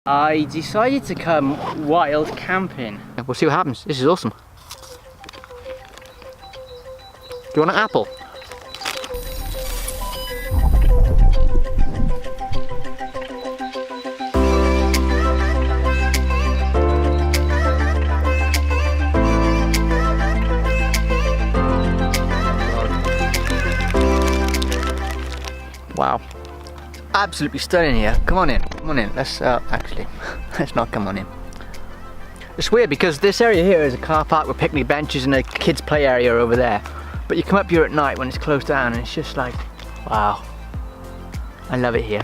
I decided to come wild camping. We'll see what happens. This is awesome. Do you want an apple? Wow. Absolutely stunning here. Come on in, come on in. Let's actually, let's not come on in. It's weird because this area here is a car park with picnic benches and a kids play area over there. But you come up here at night when it's closed down and it's just like, wow. I love it here.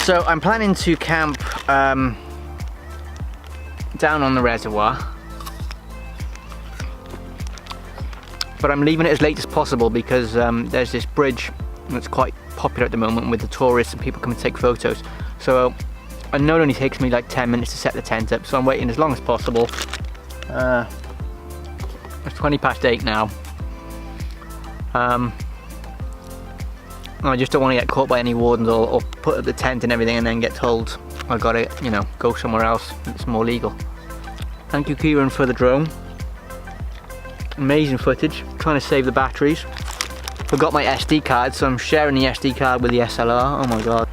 So I'm planning to camp down on the reservoir. But I'm leaving it as late as possible because there's this bridge that's quite popular at the moment with the tourists and people come and take photos. So I know it only takes me like 10 minutes to set the tent up, so I'm waiting as long as possible. It's 20 past 8 now. I just don't want to get caught by any wardens or put up the tent and everything and then get told I gotta, you know, go somewhere else that's more legal. Thank you, Kieran, for the drone. Amazing footage. Trying to save the batteries. Forgot my SD card, so I'm sharing the SD card with the SLR. Oh my god.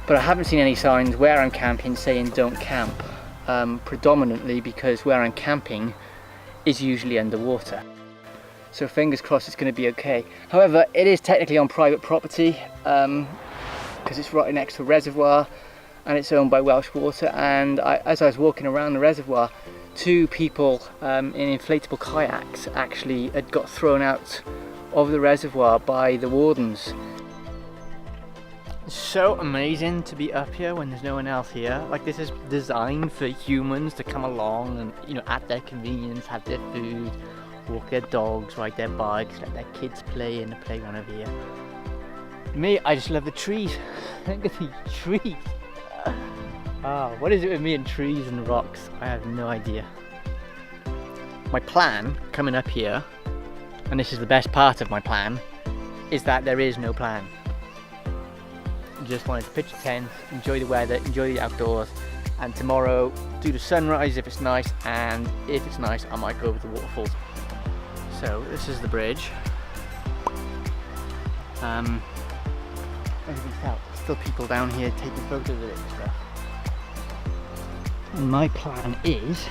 But I haven't seen any signs where I'm camping saying don't camp. Predominantly because where I'm camping is usually underwater. So fingers crossed it's going to be okay. However, it is technically on private property because it's right next to a reservoir and it's owned by Welsh Water. And as I was walking around the reservoir, two people in inflatable kayaks actually had got thrown out of the reservoir by the wardens. It's so amazing to be up here when there's no one else here. Like, this is designed for humans to come along and, you know, at their convenience, have their food, walk their dogs, ride their bikes, let their kids play in the playground over here. Me, I just love the trees. Look at these trees. Oh, what is it with me and trees and rocks? I have no idea. My plan coming up here, and this is the best part of my plan, is that there is no plan. I just wanted to pitch a tent, enjoy the weather, enjoy the outdoors, and tomorrow do the sunrise if it's nice, and if it's nice I might go over the waterfalls. So this is the bridge. Everything's out. Still people down here taking photos of it and stuff. And my plan is,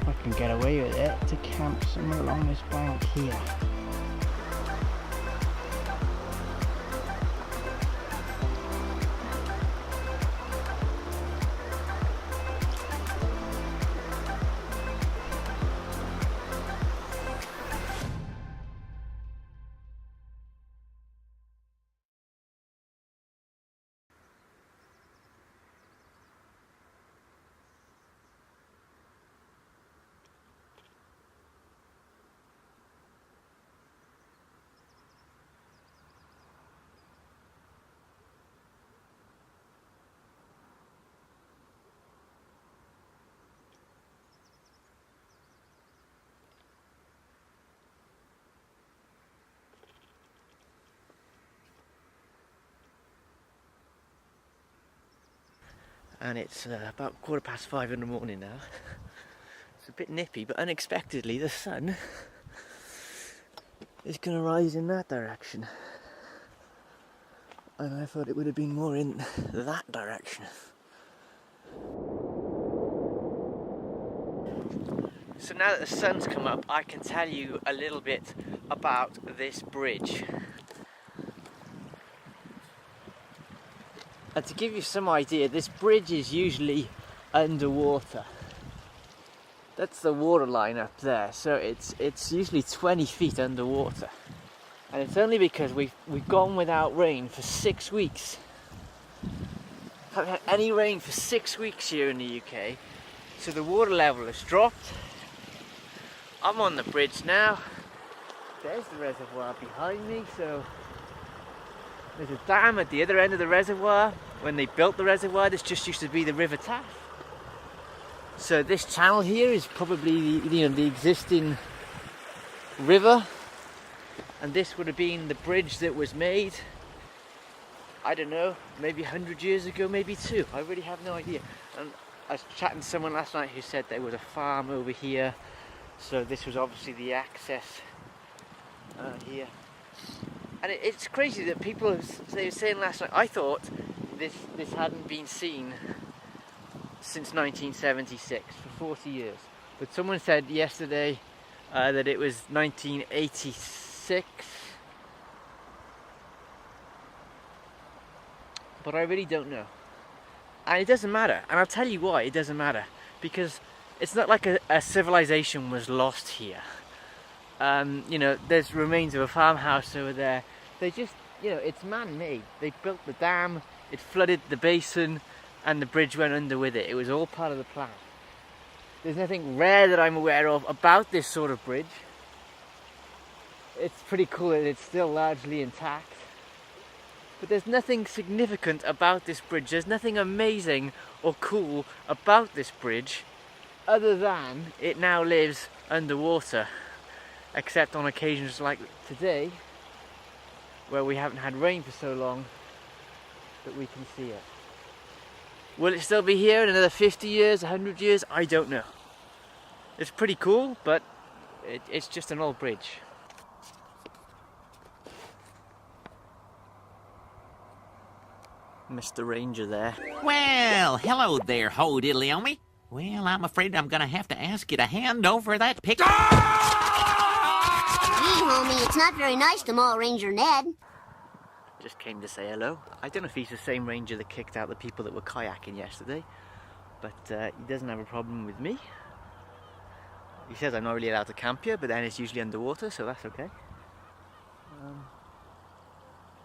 if I can get away with it, to camp somewhere along this bank here. And it's about 5:15 in the morning now. It's a bit nippy, but unexpectedly the sun is going to rise in that direction. And I thought it would have been more in that direction. So now that the sun's come up, I can tell you a little bit about this bridge. And to give you some idea, this bridge is usually underwater. That's the water line up there, so it's usually 20 feet underwater. And it's only because we've gone without rain for 6 weeks. Haven't had any rain for 6 weeks here in the UK, so the water level has dropped. I'm on the bridge now. There's the reservoir behind me, so there's a dam at the other end of the reservoir. When they built the reservoir, this just used to be the River Taff. So this channel here is probably the existing river, and this would have been the bridge that was made. I don't know, maybe 100 years ago, maybe 2. I really have no idea. And I was chatting to someone last night who said there was a farm over here, so this was obviously the access here. And it's crazy that people, they were saying last night, I thought this hadn't been seen since 1976, for 40 years. But someone said yesterday that it was 1986. But I really don't know. And it doesn't matter. And I'll tell you why it doesn't matter. Because it's not like a civilization was lost here. You know, there's remains of a farmhouse over there. They just, you know, it's man-made. They built the dam, it flooded the basin, and the bridge went under with it. It was all part of the plan. There's nothing rare that I'm aware of about this sort of bridge. It's pretty cool that it's still largely intact. But there's nothing significant about this bridge. There's nothing amazing or cool about this bridge other than it now lives underwater. Except on occasions like today, where we haven't had rain for so long that we can see it. Will it still be here in another 50 years, 100 years? I don't know. It's pretty cool, but it's just an old bridge. Mr. Ranger there. Well, hello there, ho diddly on me. Well, I'm afraid I'm gonna have to ask you to hand over that pick. Gee, homie, it's not very nice to maul Ranger Ned. Just came to say hello. I don't know if he's the same ranger that kicked out the people that were kayaking yesterday, but he doesn't have a problem with me. He says I'm not really allowed to camp here, but then it's usually underwater, so that's okay.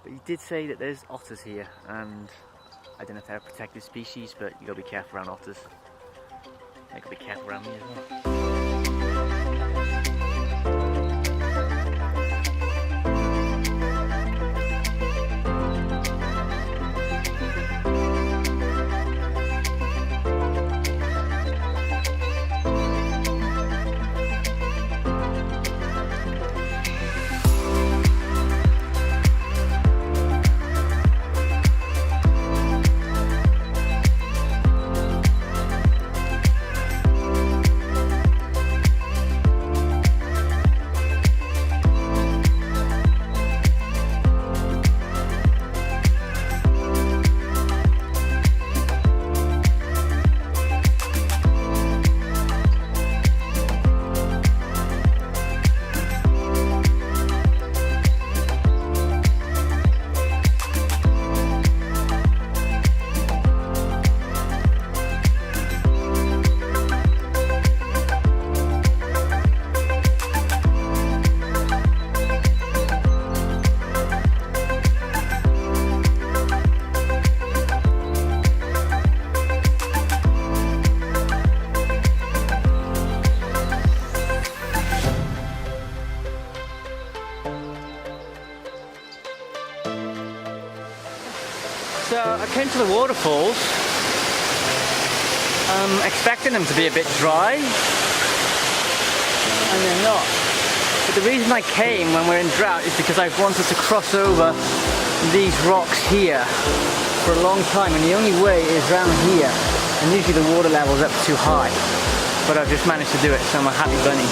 But he did say that there's otters here, and I don't know if they're a protected species, but you gotta be careful around otters. You gotta be careful around me as well. So I came to the waterfalls, expecting them to be a bit dry, and they're not. But the reason I came when we're in drought is because I've wanted to cross over these rocks here for a long time, and the only way is around here, and usually the water level's up too high. But I've just managed to do it, so I'm a happy bunny.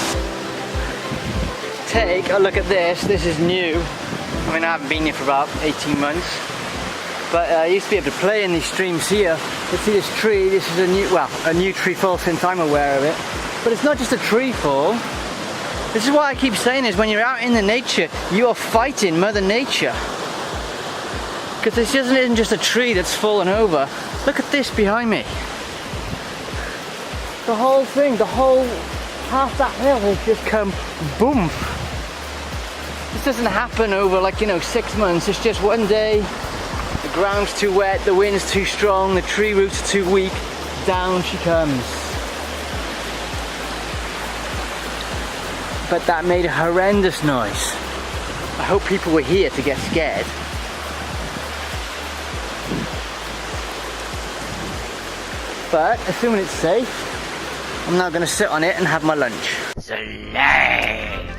Take a look at this. This is new. I mean, I haven't been here for about 18 months. But I used to be able to play in these streams here. Let's see this tree. This is a new tree fall since I'm aware of it. But it's not just a tree fall. This is what I keep saying, is when you're out in the nature, you are fighting Mother Nature. Because this isn't just a tree that's fallen over. Look at this behind me. The whole thing, the whole half that hill has just come boom. This doesn't happen over 6 months. It's just one day. The ground's too wet, the wind's too strong, the tree roots are too weak, down she comes. But that made a horrendous noise. I hope people were here to get scared. But assuming it's safe, I'm now going to sit on it and have my lunch. Slay!